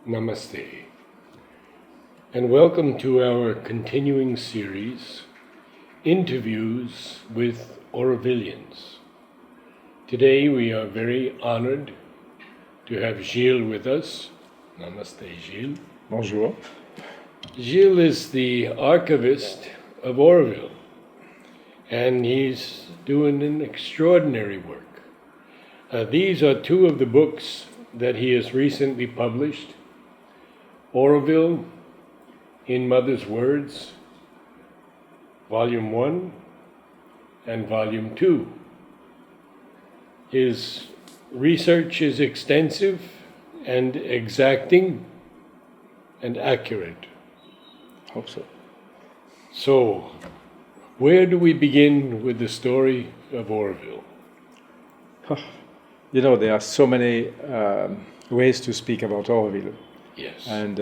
Namaste, and welcome to our continuing series, Interviews with Aurovilians. Today we are very honored to have Gilles with us. Namaste, Gilles. Bonjour. Gilles is the archivist of Auroville, and he's doing an extraordinary work. These are two of the books that he has recently published: Auroville, In Mother's Words, Volume 1 and Volume 2. His research is extensive and exacting and accurate. Hope so. So, where do we begin with the story of Auroville? You know, there are so many ways to speak about Auroville. Yes. And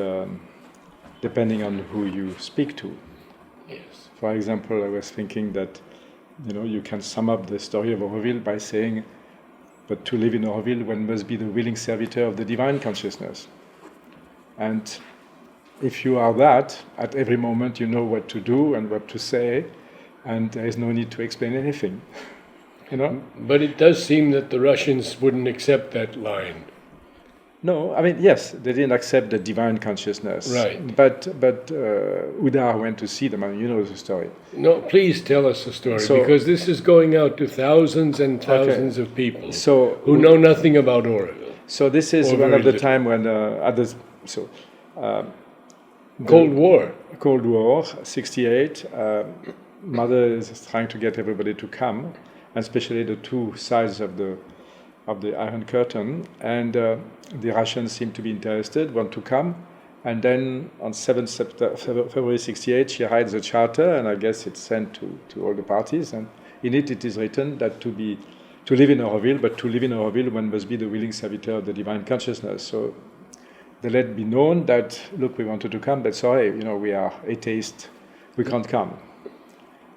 depending on who you speak to. Yes. For example, I was thinking that, you can sum up the story of Auroville by saying, but to live in Auroville, one must be the willing servitor of the divine consciousness. And if you are that, at every moment you know what to do and what to say, and there is no need to explain anything. But it does seem that the Russians wouldn't accept that line. No, I mean, yes, they didn't accept the divine consciousness. Right. But Udar went to see them, and you know the story. No, please tell us the story, because this is going out to thousands and thousands of people who know nothing about Auroville. So this is one of the time when Cold War, 68. Mother is trying to get everybody to come, and especially the two sides of the Iron Curtain, and the Russians seem to be interested, want to come, and then on 7th February 68 she writes a charter, and I guess it's sent to all the parties, and in it is written that to live in Auroville, but to live in Auroville one must be the willing servitor of the divine consciousness. So they let be known that, look, we wanted to come, but sorry, we are atheists, we can't come.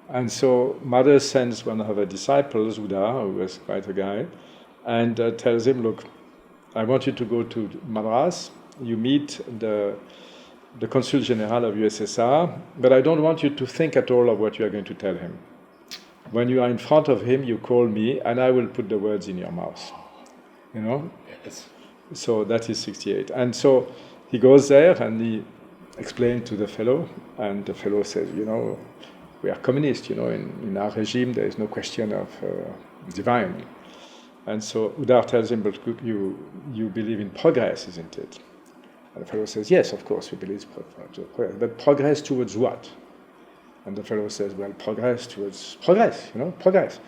And so Mother sends one of her disciples, Udar, who was quite a guy, and tells him, look, I want you to go to Madras, you meet the Consul General of USSR, but I don't want you to think at all of what you are going to tell him. When you are in front of him, you call me, and I will put the words in your mouth. Yes. So that is 68. And so he goes there, and he explained to the fellow, and the fellow says, we are communists, in our regime there is no question of divine. And so Udar tells him, but you believe in progress, isn't it? And the fellow says, yes, of course, we believe in progress. But progress towards what? And the fellow says, well, progress towards progress, progress.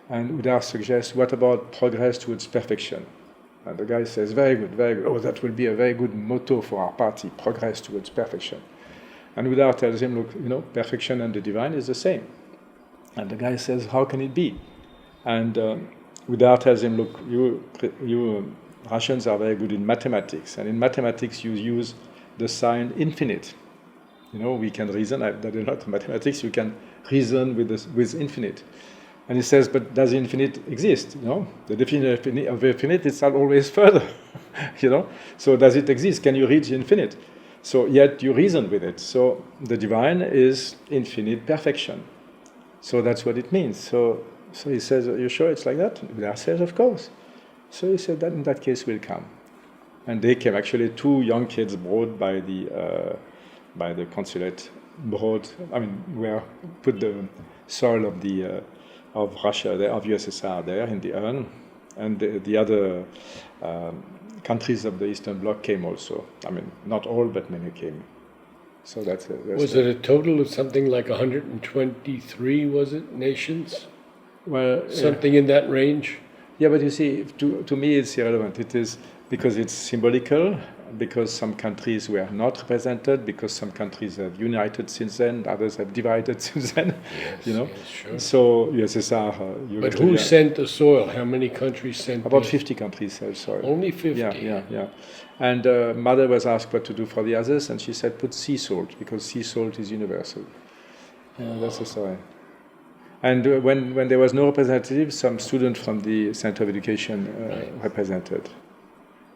And Udar suggests, what about progress towards perfection? And the guy says, very good, very good. Oh, that will be a very good motto for our party, progress towards perfection. And Udar tells him, look, perfection and the divine is the same. And the guy says, how can it be? And Udar tells him, look, you Russians are very good in mathematics, and in mathematics you use the sign infinite. We can reason, I've done a lot of mathematics, you can reason with infinite. And he says, but does infinite exist? The definition of infinite is always further, So does it exist? Can you reach infinite? So yet you reason with it. So the divine is infinite perfection. So that's what it means. So he says, are you sure it's like that? Udar says, of course. So he said, that in that case we'll come. And they came, actually two young kids brought by the consulate, where put the soil of Russia there, of USSR there in the urn, and the other countries of the Eastern Bloc came also. Not all, but many came. So that's was it a total of something like 123, was it, nations? Well, something in that range? Yeah, but you see, to me it's irrelevant. It is because it's symbolical, because some countries were not represented, because some countries have united since then, others have divided since then. Yes, sure. So USSR. But who sent the soil? How many countries sent? About 50 countries sent soil. Only 50? Yeah. And Mother was asked what to do for the others, and she said, put sea salt, because sea salt is universal. That's the story. And when there was no representative, some student from the Center of Education represented.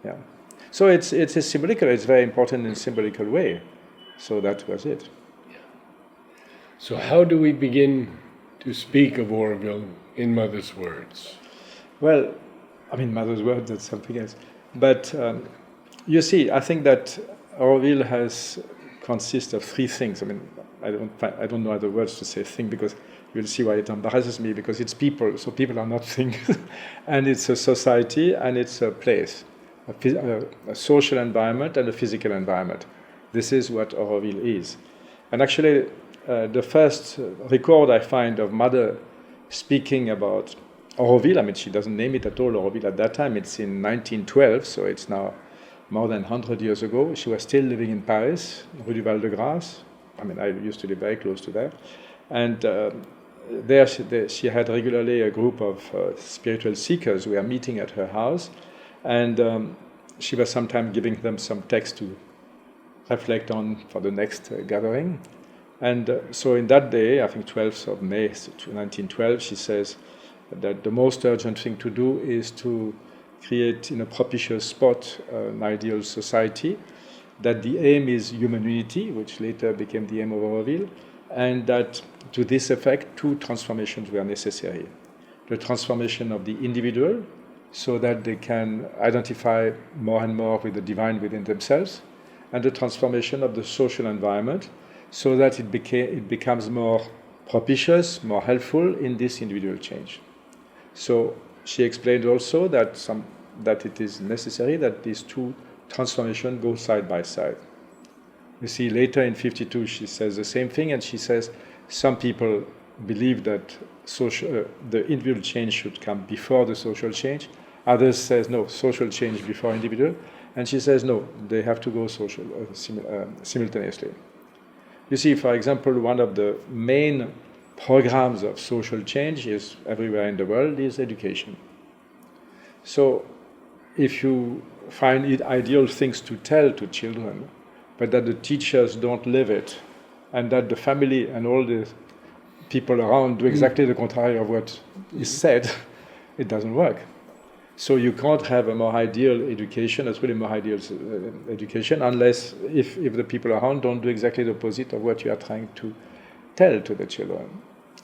Yeah. So it's a symbolical. It's very important in a symbolical way. So that was it. Yeah. So how do we begin to speak of Auroville in Mother's words? Well, I mean, Mother's words, that's something else. But you see, I think that Auroville consists of three things. I mean, I don't know other words to say thing, because you'll see why it embarrasses me, because it's people, so people are not things. And it's a society, and it's a place, a social environment and a physical environment. This is what Auroville is. And actually, the first record I find of Mother speaking about Auroville, I mean, she doesn't name it at all, Auroville, at that time. It's in 1912, so it's now more than 100 years ago. She was still living in Paris, Rue du Val-de-Grâce. I mean, I used to live very close to there. And there she had regularly a group of spiritual seekers who were meeting at her house. And she was sometimes giving them some text to reflect on for the next gathering. And so in that day, I think 12th of May 1912, she says that the most urgent thing to do is to create in a propitious spot an ideal society, that the aim is human unity, which later became the aim of Auroville, and that to this effect, two transformations were necessary. The transformation of the individual, so that they can identify more and more with the divine within themselves, and the transformation of the social environment, so that it becomes more propitious, more helpful in this individual change. So she explained also that it is necessary that these two transformations go side by side. You see, later in 52, she says the same thing, and she says some people believe that the individual change should come before the social change. Others says no, social change before individual. And she says no, they have to go simultaneously. You see, for example, one of the main programs of social change is everywhere in the world is education. So if you find it ideal things to tell to children, but that the teachers don't live it, and that the family and all the people around do exactly the contrary of what is said, it doesn't work. So you can't have a more ideal education, a really more ideal education, unless if the people around don't do exactly the opposite of what you are trying to tell to the children.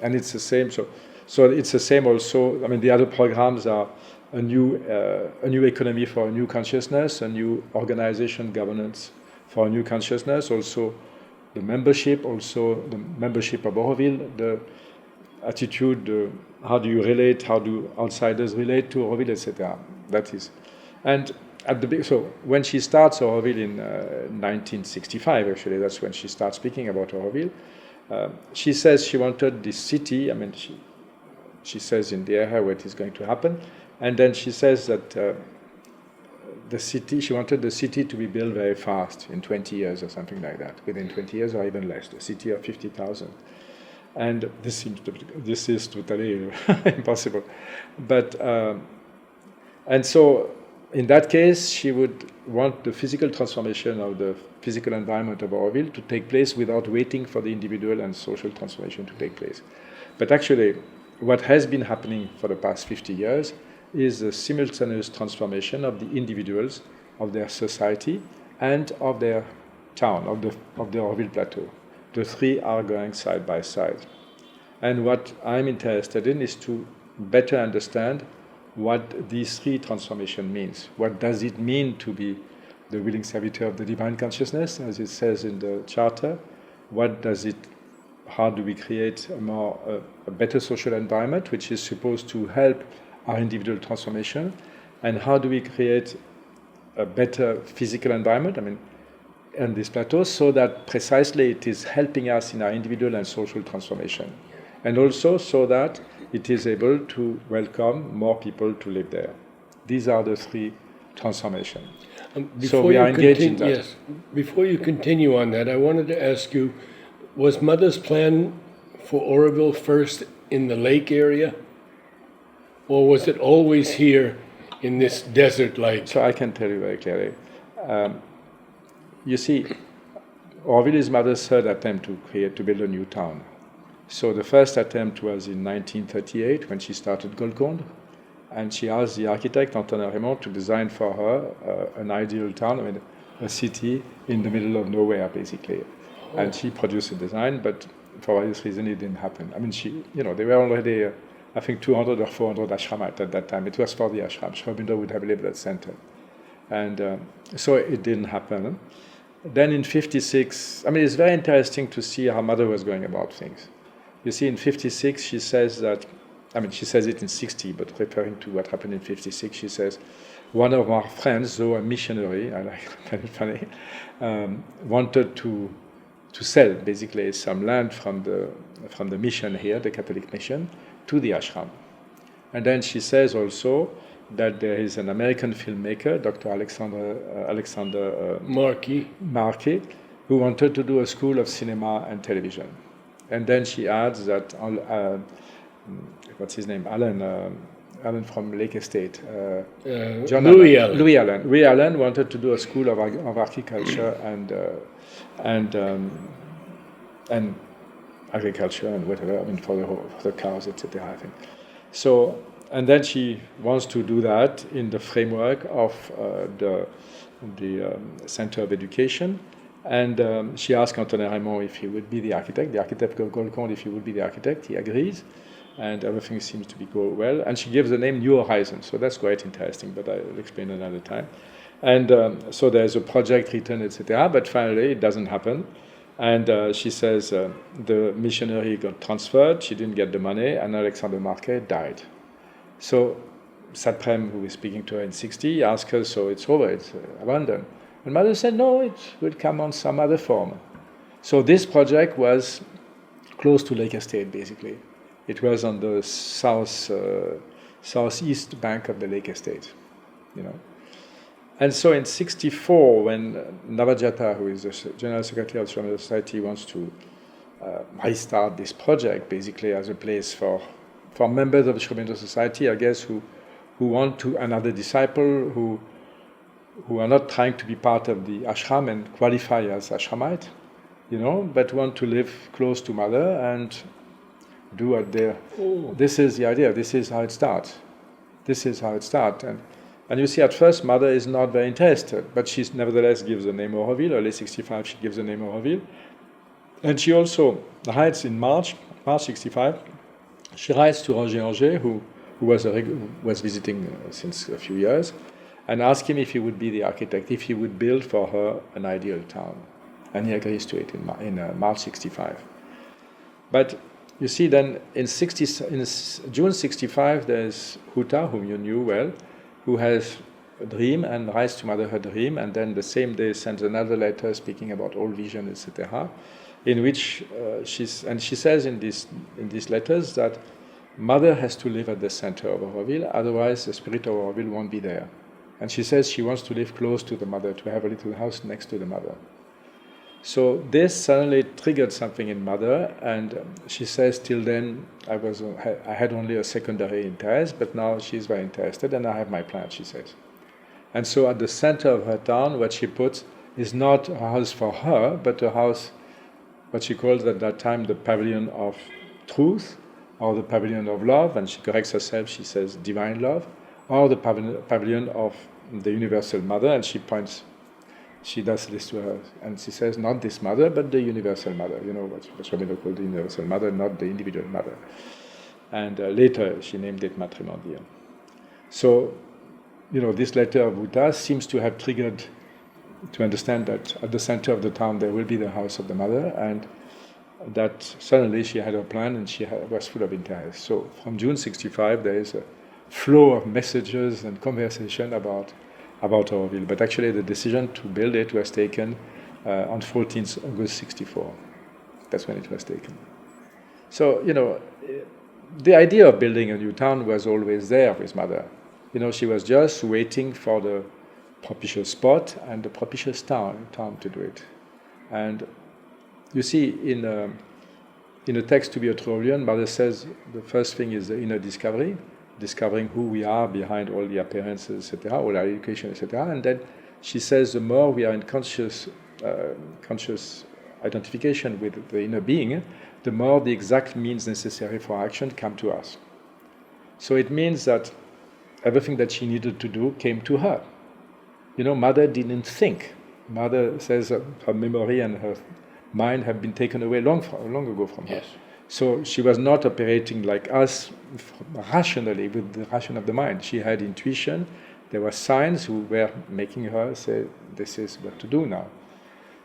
And it's the same. So it's the same also. I mean, the other programs are a new economy for a new consciousness, a new organization governance for a new consciousness. Also, the membership of Auroville, the attitude. How do you relate? How do outsiders relate to Auroville, etc. That is, and so when she starts Auroville in 1965, actually, that's when she starts speaking about Auroville. She says she wanted this city. I mean, she says in the area where it is going to happen, and then she says that she wanted the city to be built very fast in 20 years or something like that, within 20 years or even less. The city of 50,000. And this is totally impossible. But, and so in that case, she would want the physical transformation of the physical environment of Auroville to take place without waiting for the individual and social transformation to take place. But actually, what has been happening for the past 50 years is a simultaneous transformation of the individuals, of their society, and of their town, of the Auroville Plateau. The three are going side by side. And what I'm interested in is to better understand what these three transformations means. What does it mean to be the willing servitor of the divine consciousness, as it says in the charter? How do we create a better social environment, which is supposed to help our individual transformation? And how do we create a better physical environment, and this plateau, so that precisely it is helping us in our individual and social transformation, and also so that it is able to welcome more people to live there. These are the three transformations. So we are engaged in that. Yes. Before you continue on that, I wanted to ask you, was Mother's plan for Auroville first in the lake area, or was it always here in this desert-like? So I can tell you very clearly. You see, Auroville is Mother's third attempt to build a new town. So the first attempt was in 1938 when she started Golconde, and she asked the architect, Antonin Raymond, to design for her an ideal town, I mean, a city in the middle of nowhere, basically. Oh. And she produced a design, but for various reasons it didn't happen. I mean, they were already, I think, 200 or 400 ashramite at that time. It was for the ashram. Sri Aurobindo would have lived at the center. And so it didn't happen. Then in 56, I mean, it's very interesting to see how Mother was going about things. You see, in 56, she says that, I mean, she says it in 60, but referring to what happened in 56, she says, one of our friends, though a missionary, I find it funny, wanted to sell basically some land from the mission here, the Catholic mission, to the ashram. And then she says also that there is an American filmmaker, Dr. Alexander Markey, who wanted to do a school of cinema and television. And then she adds that, what's his name, Alan from Lake Estate. Louis Allen wanted to do a school of agriculture and agriculture and whatever, I mean, for the cows, etc. I think. So, and then she wants to do that in the framework of the Center of Education. And she asked Antonin Raymond if he would be the architect. The architect of Golconde, if he would be the architect, he agrees. And everything seems to be go well. And she gives the name New Horizons. So that's quite interesting, but I'll explain another time. And so there's a project written, etc. But finally, it doesn't happen. And she says the missionary got transferred. She didn't get the money. And Alexander Marquet died. So Satprem, who was speaking to her in 60, asked her, so it's over, it's abandoned. And Mother said, no, it will come on some other form. So this project was close to Lake Estate, basically. It was on the southeast bank of the Lake Estate, you know. And so in 64, when Navajata, who is the General Secretary of the Sri Aurobindo Society, wants to restart this project, basically as a place for members of the Sri Aurobindo Society, I guess, who want to another disciple, who are not trying to be part of the ashram and qualify as ashramite, you know, but want to live close to Mother and do what they're... Oh. This is the idea. This is how it starts. And you see, at first, Mother is not very interested, but she nevertheless gives the name Auroville. Early 65, she gives the name Auroville. And she also writes in March 65, she writes to Roger Anger, who was visiting since a few years, and asks him if he would be the architect, if he would build for her an ideal town. And he agrees to it in March 65. But you see, then in June 65, there's Huta, whom you knew well, who has a dream and writes to Mother her dream, and then the same day sends another letter speaking about all vision, etc., in which she says in these letters that Mother has to live at the center of Auroville, otherwise the spirit of Auroville won't be there. And she says she wants to live close to the Mother, to have a little house next to the Mother. So this suddenly triggered something in Mother, and she says, till then I had only a secondary interest, but now she's very interested, and I have my plan, she says. And so at the center of her town, what she puts is not a house for her, but a house, what she calls at that time the pavilion of truth, or the pavilion of love, and she corrects herself, she says divine love, or the pavilion of the universal Mother, and she does this to her, and she says, not this Mother, but the universal Mother, you know, what Sri Aurobindo called the universal Mother, not the individual Mother. And later she named it Matrimondia. So, you know, this letter of Buddha seems to have triggered to understand that at the center of the town there will be the house of the Mother, and that suddenly she had a plan and she was full of interest. So from June 65 there is a flow of messages and conversation about Auroville, but actually the decision to build it was taken on 14th August 64. That's when it was taken. So, you know, the idea of building a new town was always there with Mother. You know, she was just waiting for the propitious spot and the propitious town to do it. And you see, in a text to be a Aurovilian, Mother says the first thing is the inner discovering who we are behind all the appearances, etc., all our education, etc. And then she says the more we are in conscious identification with the inner being, the more the exact means necessary for action come to us. So it means that everything that she needed to do came to her. Mother didn't think. Mother says her memory and her mind have been taken away long ago from her. Yes. So she was not operating like us rationally with the ration of the mind. She had intuition. There were signs who were making her say, this is what to do now.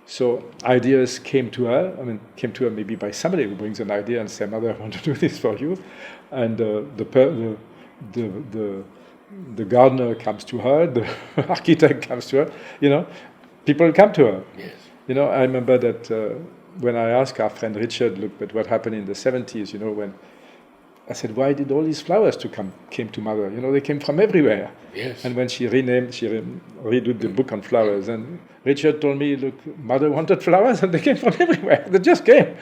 So ideas came to her. Came to her maybe by somebody who brings an idea and says, Mother, I want to do this for you. And the gardener comes to her, the architect comes to her, people come to her. Yes. I remember that when I asked our friend Richard, look at what happened in the 70s, when I said, why did all these flowers came to Mother? They came from everywhere. Yes. And when she redid the book on flowers, and Richard told me, look, Mother wanted flowers and they came from everywhere. They just came.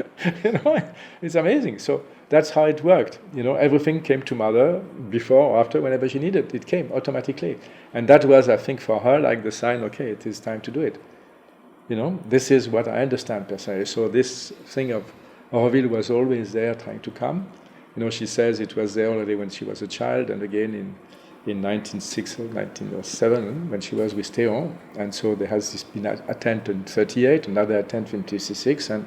It's amazing. So that's how it worked. Everything came to Mother before or after, whenever she needed. It came automatically. And that was, I think, for her, like the sign, okay, it is time to do it. This is what I understand personally. So this thing of Auroville was always there trying to come. She says it was there already when she was a child, and again in 1906 or 1907 when she was with Théon. And so there has this been attempt in 38, another attempt in 56, and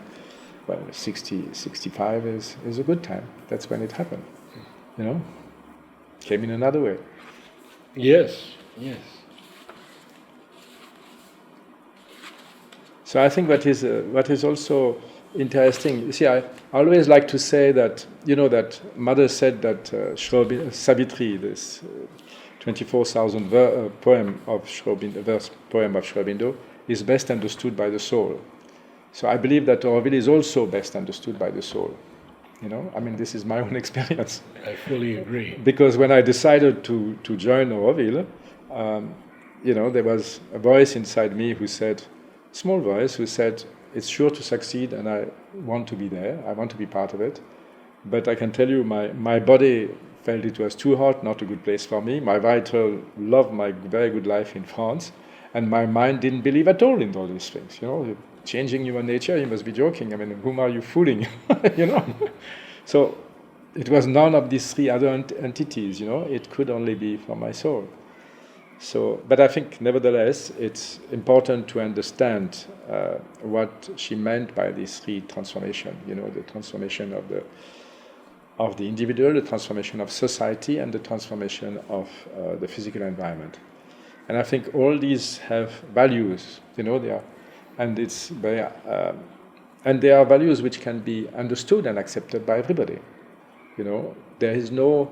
65 is a good time. That's when it happened. Came in another way. Yes. Yes. So I think what is also interesting. You see, I always like to say that that Mother said that Savitri, this 24,000 poem of Shrobindo, is best understood by the soul. So I believe that Auroville is also best understood by the soul. This is my own experience. I fully agree. Because when I decided to join Auroville, there was a voice inside me who said, small voice who said, it's sure to succeed and I want to be there, I want to be part of it. But I can tell you my body felt it was too hot, not a good place for me. My vital loved my very good life in France, and my mind didn't believe at all in all these things. Changing human nature, you must be joking. Whom are you fooling? So it was none of these three other entities, it could only be for my soul. So, but I think, nevertheless, it's important to understand what she meant by these three transformations. The transformation of the individual, the transformation of society, and the transformation of the physical environment. And I think all these have values. They are, and it's very, and they are values which can be understood and accepted by everybody. There is no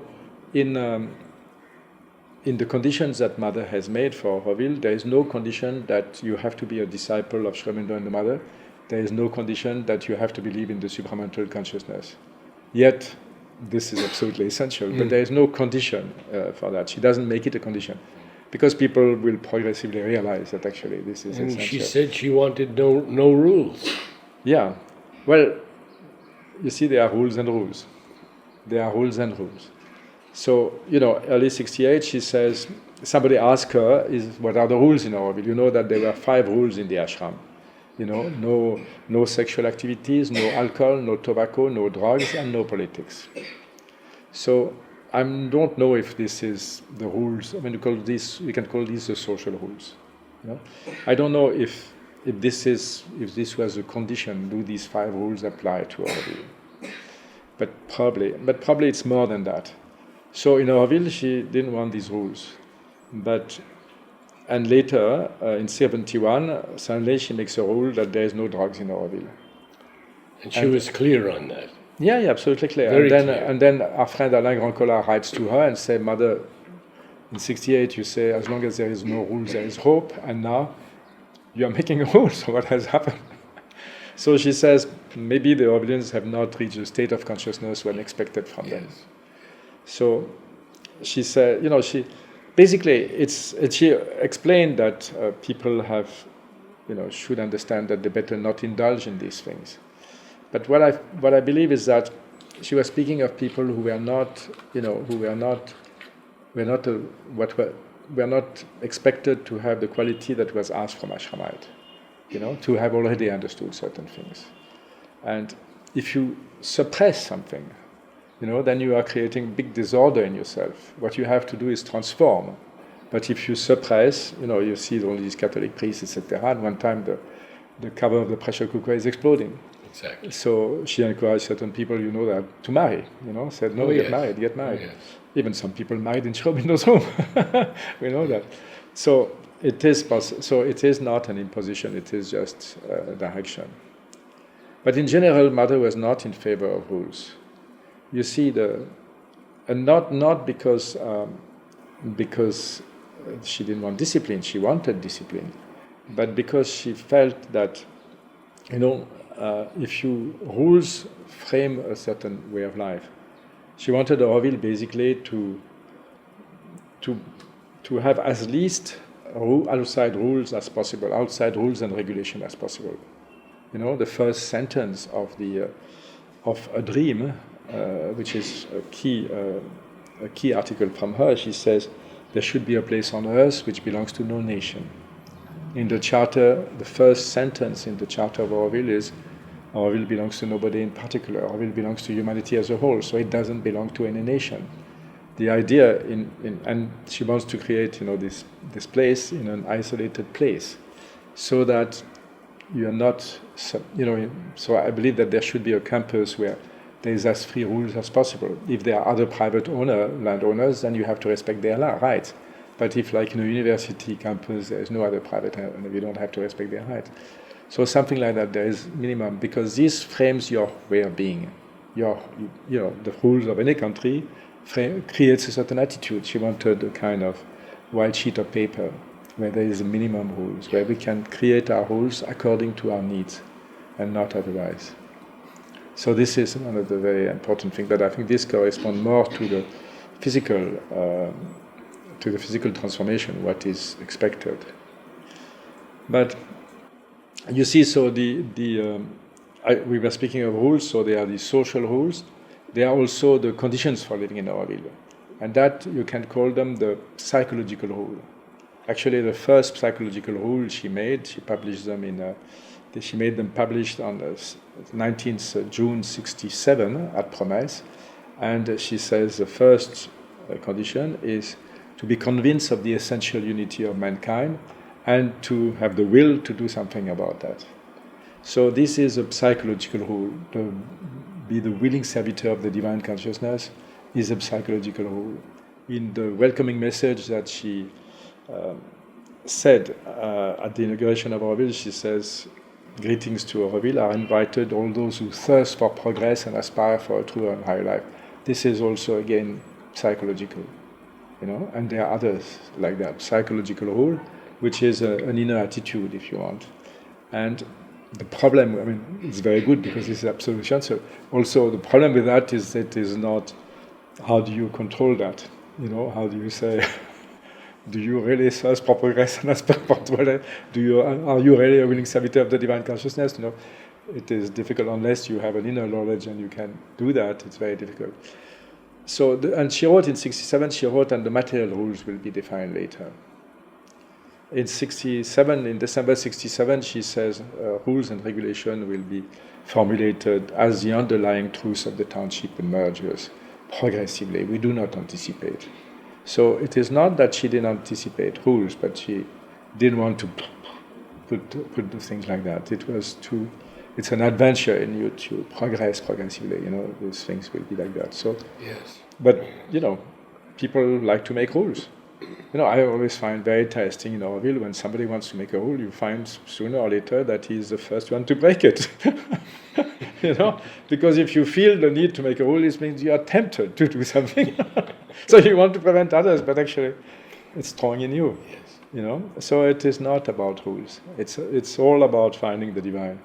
in the conditions that Mother has made for Auroville, there is no condition that you have to be a disciple of Shrobindo and the Mother. There is no condition that you have to believe in the supramental consciousness. Yet, this is absolutely essential, but there is no condition for that. She doesn't make it a condition, because people will progressively realize that actually this is essential. And she said she wanted no rules. Yeah. Well, you see, there are rules and rules. There are rules and rules. So, early 68, she says, somebody asked her, what are the rules in Auroville? You know that there were 5 rules in the ashram. No sexual activities, no alcohol, no tobacco, no drugs, and no politics. So, I don't know if this is the rules. We can call these the social rules. I don't know if this was a condition. Do these 5 rules apply to Auroville? But probably it's more than that. So in Auroville, she didn't want these rules. And later, in 71, suddenly she makes a rule that there is no drugs in Auroville. And she was clear on that. Yeah, absolutely clear. Very clear. And then our friend Alain Grandcola writes to her and says, Mother, in 68 you say, as long as there is no rules, there is hope, and now you are making a rule, so what has happened? So she says, maybe the Aurovilians have not reached a state of consciousness when expected from them. So she said, she explained that people have, should understand that they better not indulge in these things. But what I believe is that she was speaking of people who were not, were not expected to have the quality that was asked from Ashramite, to have already understood certain things. And if you suppress something, then you are creating big disorder in yourself. What you have to do is transform. But if you suppress, you see all these Catholic priests, etc. And one time the cover of the pressure cooker is exploding. Exactly. So she encouraged certain people, that to marry. Said no, get married. Oh, yes. Even some people married in Schrobendo's home. We know that. So it is So it is not an imposition. It is just a direction. But in general, Mother was not in favor of rules. You see, and not because she didn't want discipline. She wanted discipline, but because she felt that, if you rules frame a certain way of life, she wanted Auroville basically to have as least outside rules as possible, outside rules and regulation as possible. The first sentence of a dream, which is a key article from her. She says, "There should be a place on earth which belongs to no nation." In the charter, the first sentence in the charter of Auroville is, Auroville belongs to nobody in particular. Auroville belongs to humanity as a whole, so it doesn't belong to any nation. The idea and she wants to create, this place in an isolated place, so that you are not, so I believe that there should be a campus where there is as free rules as possible. If there are other private landowners, then you have to respect their rights. But if, like in a university campus, there is no other private, you don't have to respect their rights. So something like that, there is minimum, because this frames your way of being. The rules of any country creates a certain attitude. She wanted a kind of white sheet of paper where there is a minimum rules, where we can create our rules according to our needs and not otherwise. So this is one of the very important things, but I think this corresponds more to the physical transformation, what is expected. But you see, so we were speaking of rules, so there are the social rules. There are also the conditions for living in Auroville, and that you can call them the psychological rule. Actually, the first psychological rule she published them she made them published on 19th June 1967 at Promesse, and she says the first condition is to be convinced of the essential unity of mankind and to have the will to do something about that. So this is a psychological rule. To be the willing servitor of the divine consciousness is a psychological rule. In the welcoming message that she said at the inauguration of Auroville, she says, "Greetings to Auroville, are invited all those who thirst for progress and aspire for a truer and higher life." This is also, again, psychological, and there are others like that. Psychological rule, which is an inner attitude, if you want. And the problem, it's very good because it's absolution. So also the problem with that is that it is not, how do you control that? How do you say, do you really thirst for progress and aspire for truth? Are you really a willing servitor of the divine consciousness? It is difficult unless you have an inner knowledge and you can do that. It's very difficult. So, and she wrote in 1967, she wrote, and the material rules will be defined later. In December 1967, she says rules and regulation will be formulated as the underlying truth of the township emerges progressively. We do not anticipate. So it is not that she didn't anticipate rules, but she didn't want to put the things like that. It's an adventure in you to progress progressively. These things will be like that. So, yes. But people like to make rules. I always find very interesting in Auroville when somebody wants to make a rule, you find sooner or later that he's the first one to break it. Because if you feel the need to make a rule, it means you are tempted to do something. So you want to prevent others, but actually it's strong in you. Yes. So it is not about rules. It's all about finding the divine.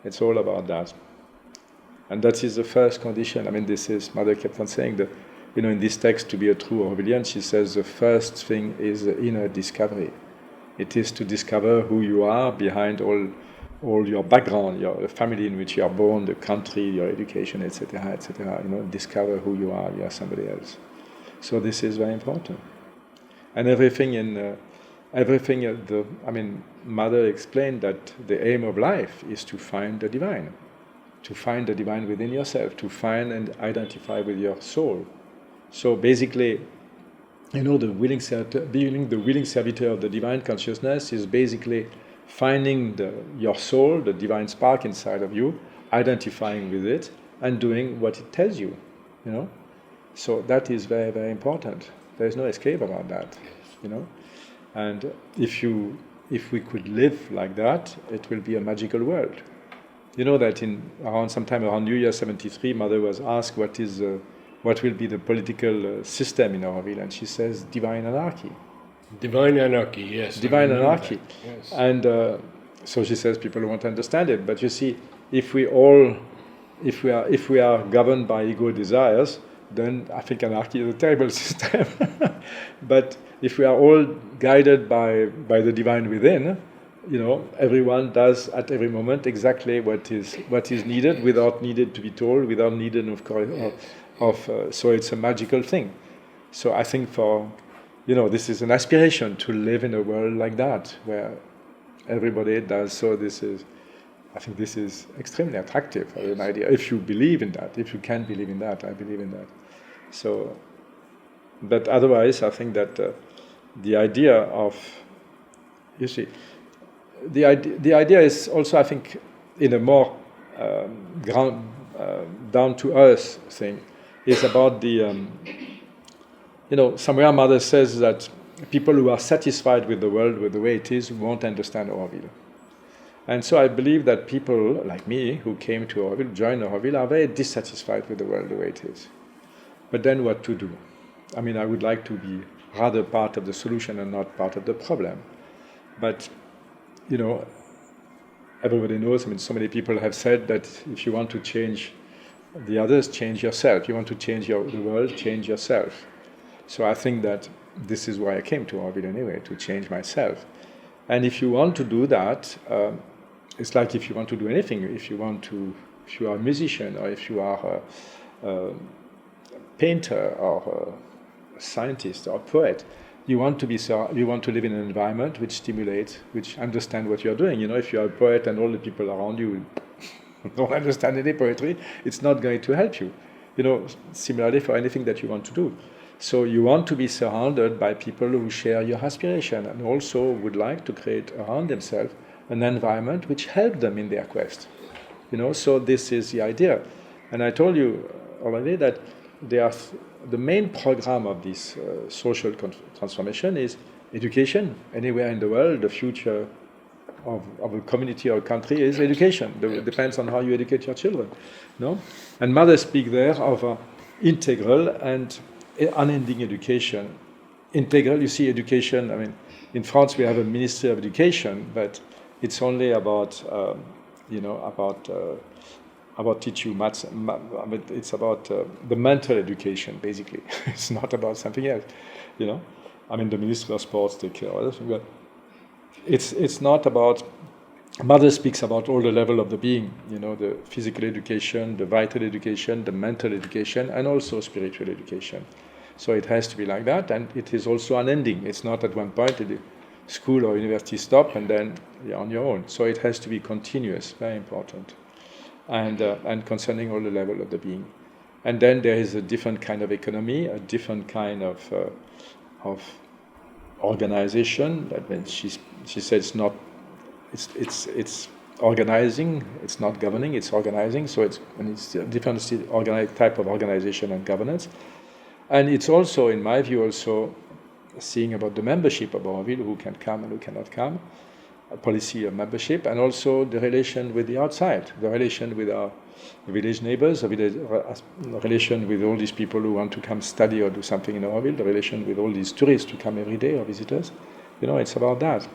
It's all about that. And that is the first condition. This is, Mother kept on saying that, in this text, to be a true Aurovilian, she says the first thing is the inner discovery. It is to discover who you are behind all your background, the family in which you are born, the country, your education, etc., etc. Discover who you are somebody else. So this is very important. And Mother explained that the aim of life is to find the divine, to find the divine within yourself, to find and identify with your soul. So basically, being the willing servitor of the divine consciousness is basically finding your soul, the divine spark inside of you, identifying with it, and doing what it tells you. So that is very, very important. There is no escape about that. And if we could live like that, it will be a magical world. You know that sometime around New Year 73, Mother was asked what will be the political system in Auroville, and she says divine anarchy. Divine anarchy, yes. Divine anarchy. Yes. And so she says people won't understand it. But you see, if we are governed by ego desires, then I think anarchy is a terrible system. But if we are all guided by the divine within, everyone does at every moment exactly what is needed without needed to be told, without needed so it's a magical thing. So I think this is an aspiration to live in a world like that where everybody does. So I think this is extremely attractive as an idea. If you believe in that, if you can believe in that, I believe in that. So, but otherwise, I think that the idea of, the idea is also, I think, in a more down to earth thing, is about somewhere Mother says that people who are satisfied with the world with the way it is won't understand Auroville. And so I believe that people like me who came to Auroville, joined Auroville, are very dissatisfied with the world the way it is. But then what to do? I mean, I would like to be rather part of the solution and not part of the problem. But, everybody knows, so many people have said that if you want to change the others, change yourself. You want to change the world, change yourself. So I think that this is why I came to Auroville anyway, to change myself. And if you want to do that, it's like if you want to do anything. If you are a musician, or if you are a painter, or a scientist, or a poet, you want to live in an environment which stimulates, which understand what you are doing. If you are a poet and all the people around you don't understand any poetry, it's not going to help you. Similarly for anything that you want to do. So you want to be surrounded by people who share your aspiration and also would like to create around themselves an environment which helps them in their quest. So this is the idea. And I told you already that the main program of this social transformation is education. Anywhere in the world, the future of a community or a country is education. It depends on how you educate your children. And Mother speaks there of integral and unending education. Integral, you see, education, in France we have a Ministry of Education, but it's only about teach you maths. It's about the mental education, basically. It's not about something else, the Ministry of Sports take care of everything, but it's not about. Mother speaks about all the level of the being, the physical education, the vital education, the mental education, and also spiritual education. So it has to be like that, and it is also unending. It's not at one point the school or university stop and then you're on your own. So it has to be continuous, very important, and concerning all the level of the being. And then there is a different kind of economy, a different kind of organization. That means she said it's organizing. It's not governing. It's organizing. So it's a different type of organization and governance. And it's also, in my view, also seeing about the membership of Auroville, who can come and who cannot come, a policy of membership, and also the relation with the outside, the relation with our village neighbors, the relation with all these people who want to come study or do something in Auroville, the relation with all these tourists who come every day or visitors. It's about that.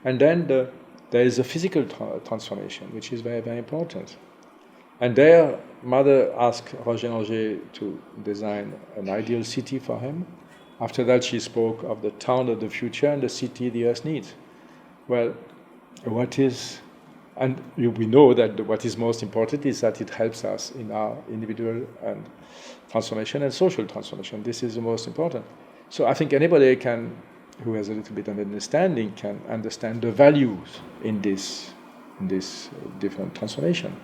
And then there is a physical transformation, which is very, very important. And there, Mother asked Roger Anger to design an ideal city for him. After that, she spoke of the town of the future and the city the earth needs. Well, we know that what is most important is that it helps us in our individual and transformation and social transformation. This is the most important. So I think anybody who has a little bit of understanding, can understand the values in this different transformation.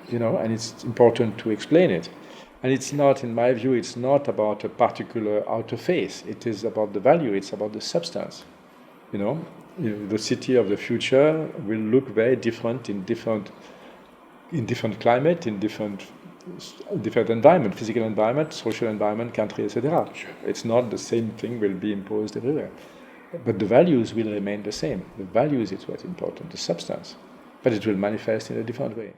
you know, and it's important to explain it. And it's not, in my view, it's not about a particular outer face. It is about the value. It's about the substance. You know, the city of the future will look very different in different climate, in different environment, physical environment, social environment, country, etc. Sure. It's not the same thing will be imposed everywhere. But the values will remain the same. The values is what's important, the substance. But it will manifest in a different way.